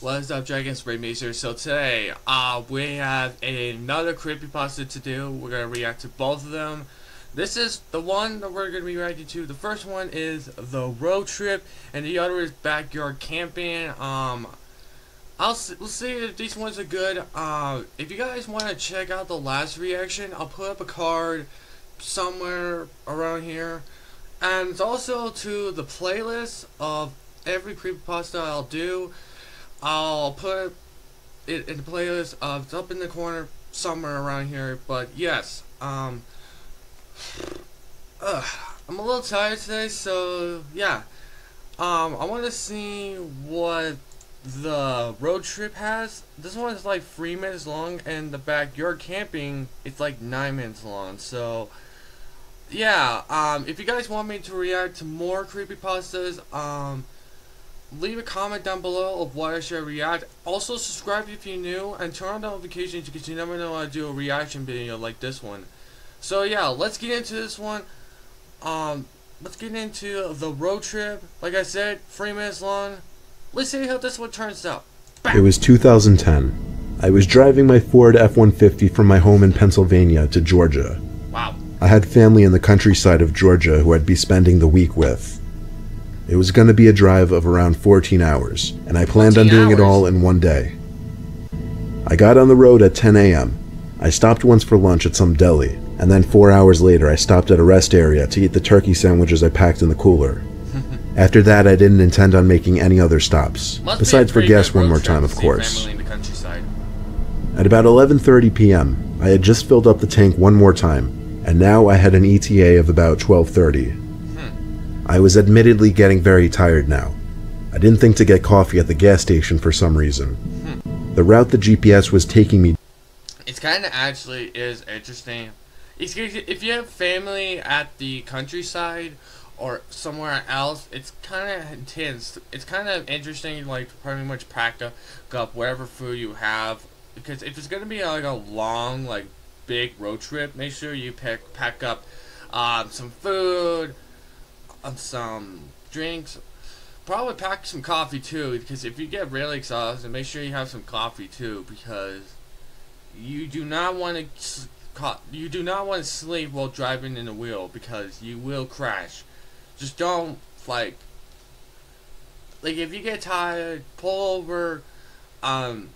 What's up, Dragons? Raymazer. So today, we have another creepypasta to do. We're gonna react to both of them. This is the one that we're gonna be reacting to. The first one is the road trip, and the other is backyard camping. We'll see if these ones are good. If you guys want to check out the last reaction, I'll put up a card somewhere around here, and it's also to the playlist of every creepypasta I'll do. I'll put it in the playlist. It's up in the corner somewhere around here. But yes, I'm a little tired today, so yeah. I want to see what the road trip has. This one is like 3 minutes long, and the backyard camping it's like 9 minutes long. So yeah, if you guys want me to react to more creepypastas, leave a comment down below of what I should react. Also subscribe if you're new and turn on notifications because you never know when I do a reaction video like this one. So yeah, let's get into this one. Let's get into the road trip. Like I said, 3 minutes long. Let's see how this one turns out. Bam! It was 2010. I was driving my Ford F-150 from my home in Pennsylvania to Georgia. Wow. I had family in the countryside of Georgia who I'd be spending the week with. It was going to be a drive of around 14 hours, and I planned on doing it all in one day. I got on the road at 10 a.m. I stopped once for lunch at some deli, and then 4 hours later I stopped at a rest area to eat the turkey sandwiches I packed in the cooler. After that, I didn't intend on making any other stops, besides for gas one more time, of course. At about 11:30 p.m., I had just filled up the tank one more time, and now I had an ETA of about 12:30. I was admittedly getting very tired now. I didn't think to get coffee at the gas station for some reason. The route the GPS was taking me... It's kind of actually is interesting. If you have family at the countryside or somewhere else, it's kind of intense. It's kind of interesting, like pretty much pack up whatever food you have. Because if it's going to be like a long, like big road trip, make sure you pack up some food, some drinks, probably pack some coffee too, because if you get really exhausted, make sure you have some coffee too, because you do not want to sleep while driving in the wheel, because you will crash. Just don't like if you get tired, pull over,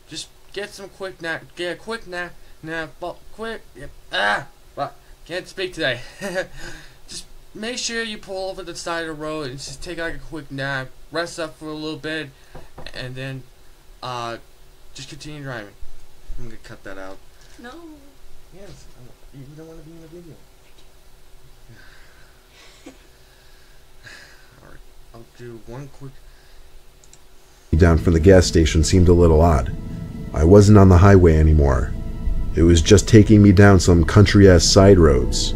just get some quick nap, can't speak today. Make sure you pull over the side of the road and just take like a quick nap, rest up for a little bit, and then just continue driving. I'm gonna cut that out. No. Yes, you don't want to be in the video. Alright, I'll do one quick... down from the gas station seemed a little odd. I wasn't on the highway anymore. It was just taking me down some country-ass side roads.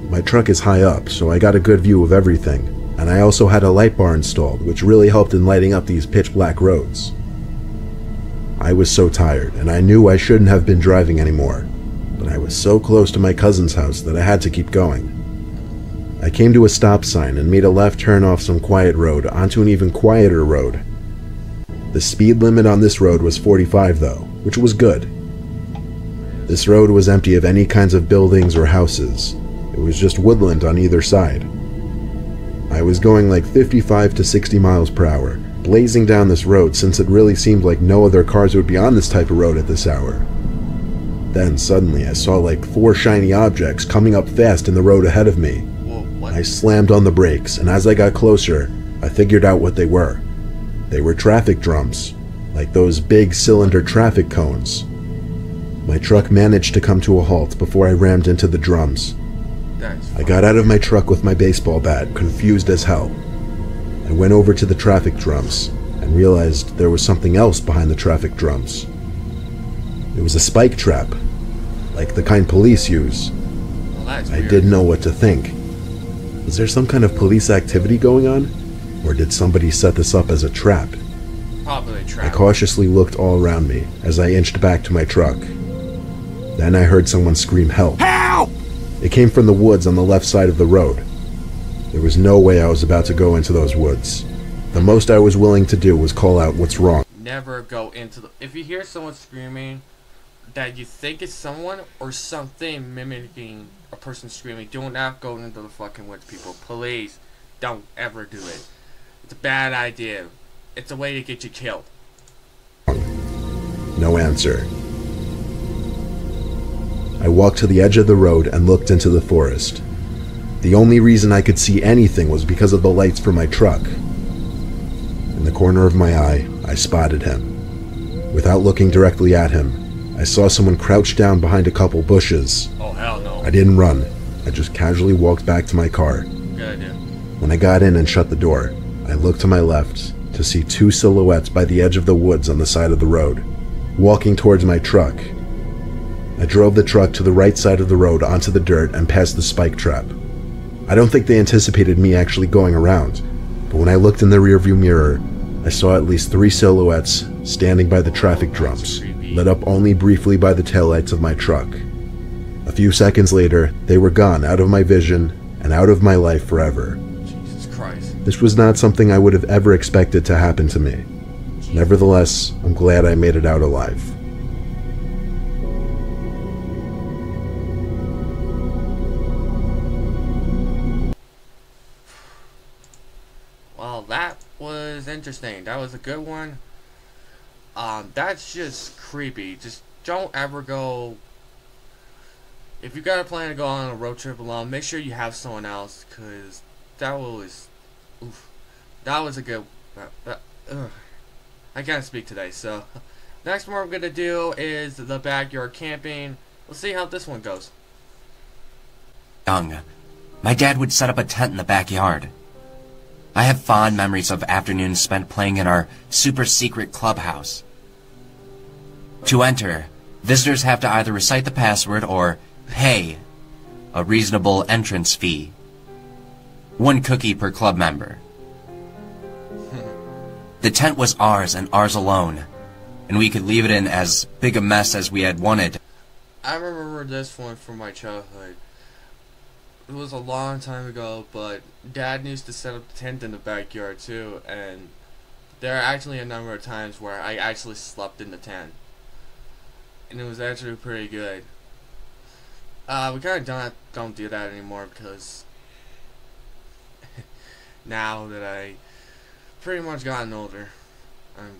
My truck is high up, so I got a good view of everything, and I also had a light bar installed, which really helped in lighting up these pitch-black roads. I was so tired, and I knew I shouldn't have been driving anymore, but I was so close to my cousin's house that I had to keep going. I came to a stop sign and made a left turn off some quiet road onto an even quieter road. The speed limit on this road was 45 though, which was good. This road was empty of any kinds of buildings or houses. It was just woodland on either side. I was going like 55 to 60 miles per hour, blazing down this road since it really seemed like no other cars would be on this type of road at this hour. Then suddenly I saw like 4 shiny objects coming up fast in the road ahead of me. I slammed on the brakes, and as I got closer, I figured out what they were. They were traffic drums, like those big cylinder traffic cones. My truck managed to come to a halt before I rammed into the drums. I got out of my truck with my baseball bat, confused as hell. I went over to the traffic drums and realized there was something else behind the traffic drums. It was a spike trap, like the kind police use. I didn't know what to think. Was there some kind of police activity going on? Or did somebody set this up as a trap? Probably a trap. I cautiously looked all around me as I inched back to my truck. Then I heard someone scream, "Help! Help!" It came from the woods on the left side of the road. There was no way I was about to go into those woods. The most I was willing to do was call out, "What's wrong?" never go into the... If you hear someone screaming that you think is someone or something mimicking a person screaming, do not go into the fucking woods, people. Please don't ever do it. It's a bad idea. It's a way to get you killed. No answer. I walked to the edge of the road and looked into the forest. The only reason I could see anything was because of the lights from my truck. In the corner of my eye, I spotted him. Without looking directly at him, I saw someone crouched down behind a couple bushes. Oh, hell no. I didn't run. I just casually walked back to my car. Good idea. When I got in and shut the door, I looked to my left to see two silhouettes by the edge of the woods on the side of the road, walking towards my truck. I drove the truck to the right side of the road onto the dirt and past the spike trap. I don't think they anticipated me actually going around, but when I looked in the rearview mirror, I saw at least 3 silhouettes standing by the traffic drums, lit up only briefly by the taillights of my truck. A few seconds later, they were gone out of my vision and out of my life forever. Jesus Christ. This was not something I would have ever expected to happen to me. Nevertheless, I'm glad I made it out alive. Well, that was interesting. That was a good one. That's just creepy. Just don't ever go... If you got a plan to go on a road trip alone, make sure you have someone else, because that was... Oof. That was a good... I can't speak today, so... Next one we're going to do is the backyard camping. We'll see how this one goes. Young, my dad would set up a tent in the backyard. I have fond memories of afternoons spent playing in our super-secret clubhouse. To enter, visitors have to either recite the password or pay a reasonable entrance fee. 1 cookie per club member. The tent was ours and ours alone, and we could leave it in as big a mess as we had wanted. I remember this one from my childhood. It was a long time ago, but Dad used to set up the tent in the backyard too, and there are actually a number of times where I actually slept in the tent, and it was actually pretty good. We kind of don't do that anymore because now that I pretty much gotten older,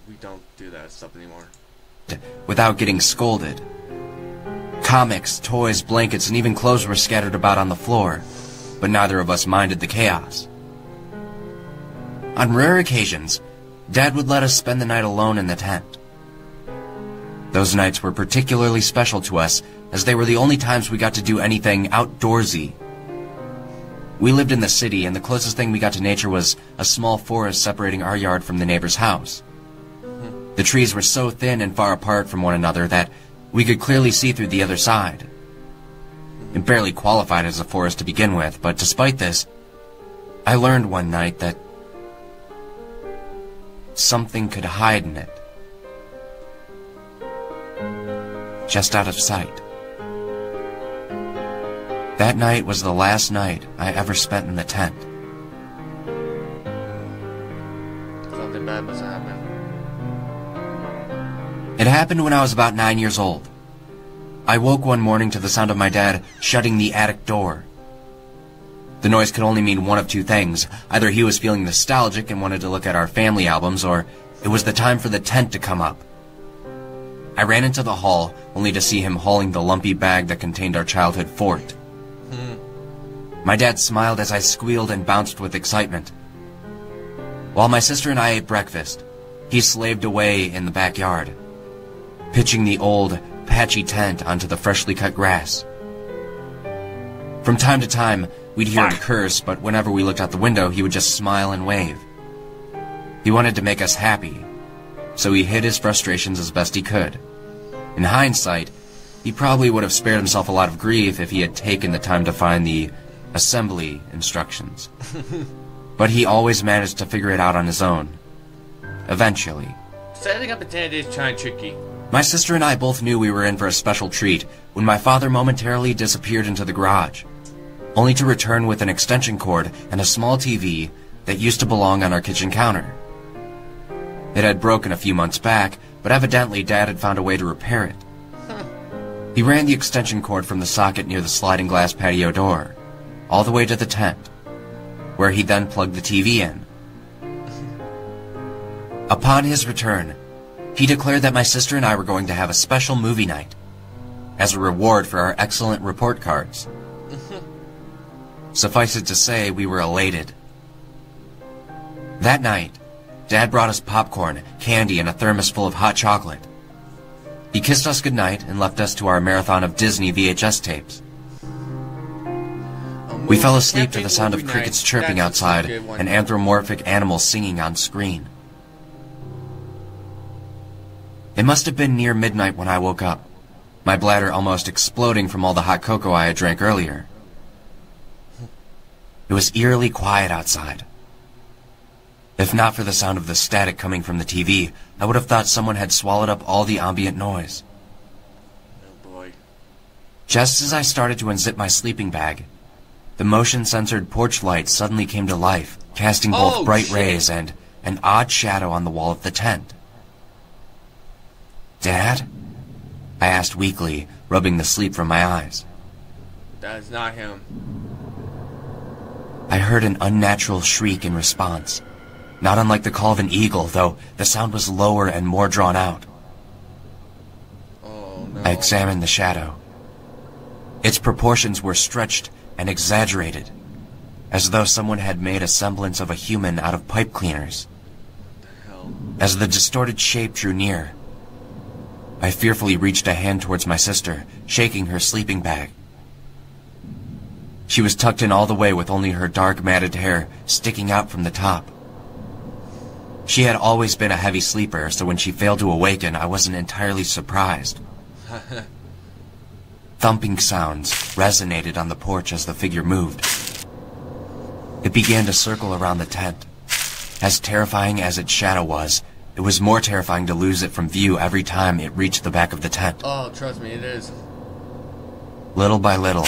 we don't do that stuff anymore. Without getting scolded. Comics, toys, blankets, and even clothes were scattered about on the floor, but neither of us minded the chaos. On rare occasions, Dad would let us spend the night alone in the tent. Those nights were particularly special to us, as they were the only times we got to do anything outdoorsy. We lived in the city, and the closest thing we got to nature was a small forest separating our yard from the neighbor's house. The trees were so thin and far apart from one another that we could clearly see through the other side. It barely qualified as a forest to begin with, but despite this, I learned one night that something could hide in it. Just out of sight. That night was the last night I ever spent in the tent. Something bad must happen. It happened when I was about 9 years old. I woke one morning to the sound of my dad shutting the attic door. The noise could only mean one of two things. Either he was feeling nostalgic and wanted to look at our family albums, or it was the time for the tent to come up. I ran into the hall, only to see him hauling the lumpy bag that contained our childhood fort. My dad smiled as I squealed and bounced with excitement. While my sister and I ate breakfast, he slaved away in the backyard, pitching the old, patchy tent onto the freshly cut grass. From time to time, we'd hear him curse, but whenever we looked out the window, he would just smile and wave. He wanted to make us happy, so he hid his frustrations as best he could. In hindsight, he probably would have spared himself a lot of grief if he had taken the time to find the assembly instructions. But he always managed to figure it out on his own. Eventually. Setting up a tent is kind of tricky. My sister and I both knew we were in for a special treat when my father momentarily disappeared into the garage, only to return with an extension cord and a small TV that used to belong on our kitchen counter. It had broken a few months back, but evidently Dad had found a way to repair it. He ran the extension cord from the socket near the sliding glass patio door, all the way to the tent, where he then plugged the TV in. Upon his return, he declared that my sister and I were going to have a special movie night, as a reward for our excellent report cards. Suffice it to say, we were elated. That night, Dad brought us popcorn, candy, and a thermos full of hot chocolate. He kissed us goodnight and left us to our marathon of Disney VHS tapes. We fell asleep to the sound of crickets chirping outside and anthropomorphic animals singing on screen. It must have been near midnight when I woke up, my bladder almost exploding from all the hot cocoa I had drank earlier. It was eerily quiet outside. If not for the sound of the static coming from the TV, I would have thought someone had swallowed up all the ambient noise. Oh boy. Just as I started to unzip my sleeping bag, the motion-censored porch light suddenly came to life, casting both bright rays and an odd shadow on the wall of the tent. "Dad?" I asked weakly, rubbing the sleep from my eyes. That is not him. I heard an unnatural shriek in response, not unlike the call of an eagle, though the sound was lower and more drawn out. Oh no. I examined the shadow. Its proportions were stretched and exaggerated, as though someone had made a semblance of a human out of pipe cleaners. What the hell? As the distorted shape drew near, I fearfully reached a hand towards my sister, shaking her sleeping bag. She was tucked in all the way with only her dark matted hair sticking out from the top. She had always been a heavy sleeper, so when she failed to awaken, I wasn't entirely surprised. Thumping sounds resonated on the porch as the figure moved. It began to circle around the tent. As terrifying as its shadow was, it was more terrifying to lose it from view every time it reached the back of the tent. Oh, trust me, it is. Little by little,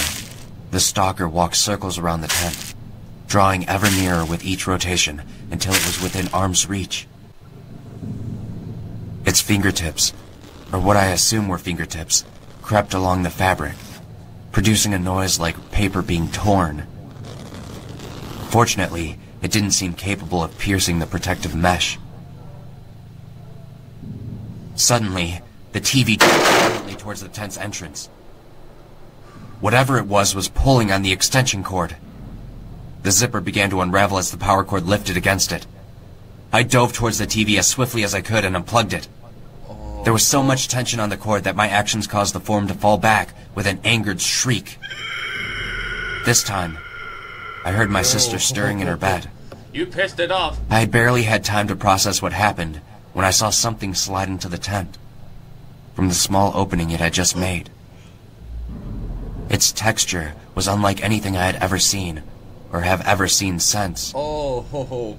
the stalker walked circles around the tent, drawing ever nearer with each rotation until it was within arm's reach. Its fingertips, or what I assume were fingertips, crept along the fabric, producing a noise like paper being torn. Fortunately, it didn't seem capable of piercing the protective mesh. Suddenly, the TV turned violently towards the tent's entrance. Whatever it was pulling on the extension cord. The zipper began to unravel as the power cord lifted against it. I dove towards the TV as swiftly as I could and unplugged it. There was so much tension on the cord that my actions caused the form to fall back with an angered shriek. This time, I heard my sister stirring in her bed. You pissed it off. I had barely had time to process what happened when I saw something slide into the tent from the small opening it had just made. Its texture was unlike anything I had ever seen, or have ever seen since. Oh, ho, ho.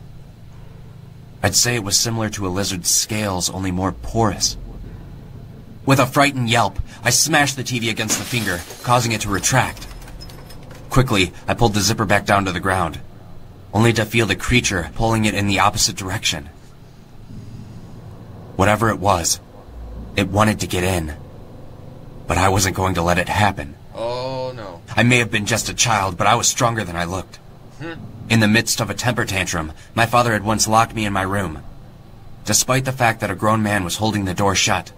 I'd say it was similar to a lizard's scales, only more porous. With a frightened yelp, I smashed the TV against the finger, causing it to retract. Quickly, I pulled the zipper back down to the ground, only to feel the creature pulling it in the opposite direction. Whatever it was, it wanted to get in, but I wasn't going to let it happen. Oh, no. I may have been just a child, but I was stronger than I looked. In the midst of a temper tantrum, my father had once locked me in my room. Despite the fact that a grown man was holding the door shut,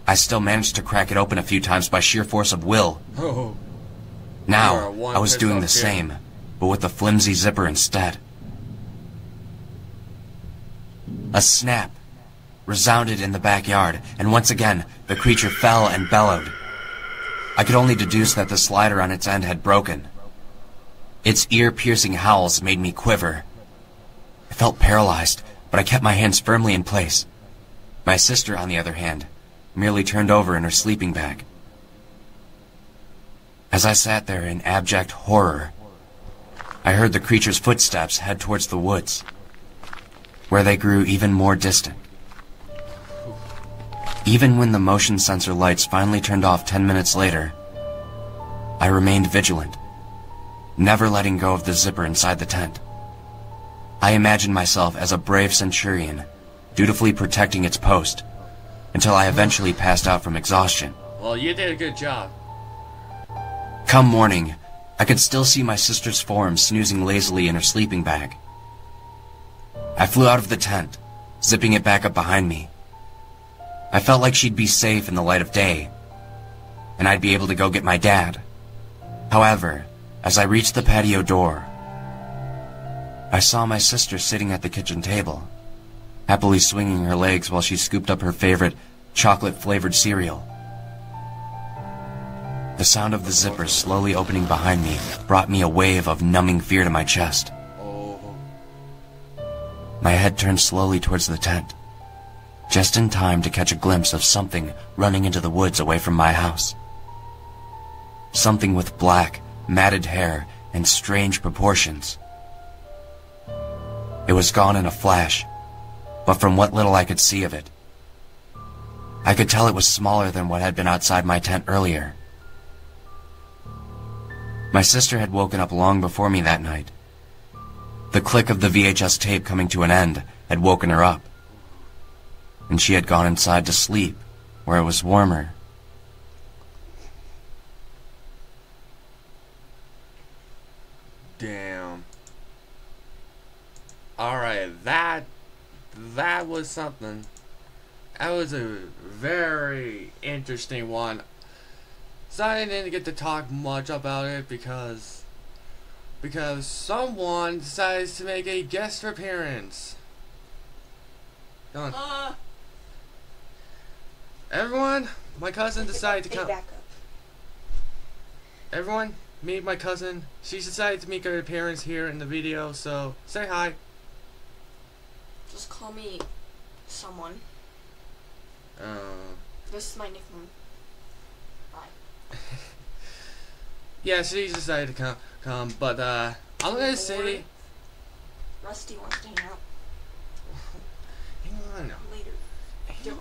I still managed to crack it open a few times by sheer force of will. Oh. Now, You are I was one doing the pissed off kid. same, but with a flimsy zipper instead. A snap resounded in the backyard, and once again, the creature fell and bellowed. I could only deduce that the slider on its end had broken. Its ear-piercing howls made me quiver. I felt paralyzed, but I kept my hands firmly in place. My sister, on the other hand, merely turned over in her sleeping bag. As I sat there in abject horror, I heard the creature's footsteps head towards the woods, where they grew even more distant. Even when the motion sensor lights finally turned off 10 minutes later, I remained vigilant, never letting go of the zipper inside the tent. I imagined myself as a brave centurion, dutifully protecting its post, until I eventually passed out from exhaustion. Well, you did a good job. Come morning, I could still see my sister's form snoozing lazily in her sleeping bag. I flew out of the tent, zipping it back up behind me. I felt like she'd be safe in the light of day, and I'd be able to go get my dad. However, as I reached the patio door, I saw my sister sitting at the kitchen table, happily swinging her legs while she scooped up her favorite chocolate-flavored cereal. The sound of the zipper slowly opening behind me brought me a wave of numbing fear to my chest. My head turned slowly towards the tent, just in time to catch a glimpse of something running into the woods away from my house. Something with black, matted hair and strange proportions. It was gone in a flash, but from what little I could see of it, I could tell it was smaller than what had been outside my tent earlier. My sister had woken up long before me that night. The click of the VHS tape coming to an end had woken her up, and she had gone inside to sleep, where it was warmer. Damn. Alright, that was something. That was a very interesting one. So I didn't get to talk much about it because someone decides to make a guest appearance. Come on. Everyone, my cousin decided to come. Everyone, meet my cousin. She decided to make her appearance here in the video, so say hi. Just call me someone. This is my nickname. Bye. Yeah, she decided to come, but I'm gonna say. Rusty wants to hang out. Hang on. Later.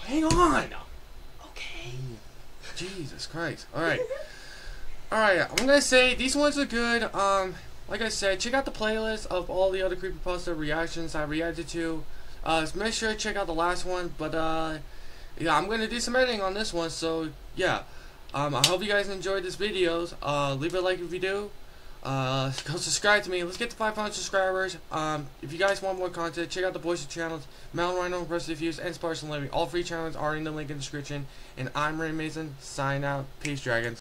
Hang on. Okay. Jesus Christ. Alright. Alright, I'm gonna say these ones are good. Like I said, check out the playlist of all the other Creepypasta reactions I reacted to. Make sure to check out the last one, but yeah, I'm gonna do some editing on this one, so yeah. I hope you guys enjoyed this video. Leave a like if you do. Go subscribe to me. Let's get to 500 subscribers. If you guys want more content, check out the voice channels, Mountain Rhino, Impressive Views, and Spartan Living. All 3 channels are in the link in the description. And I'm Ray Mason. Sign out. Peace, Dragons.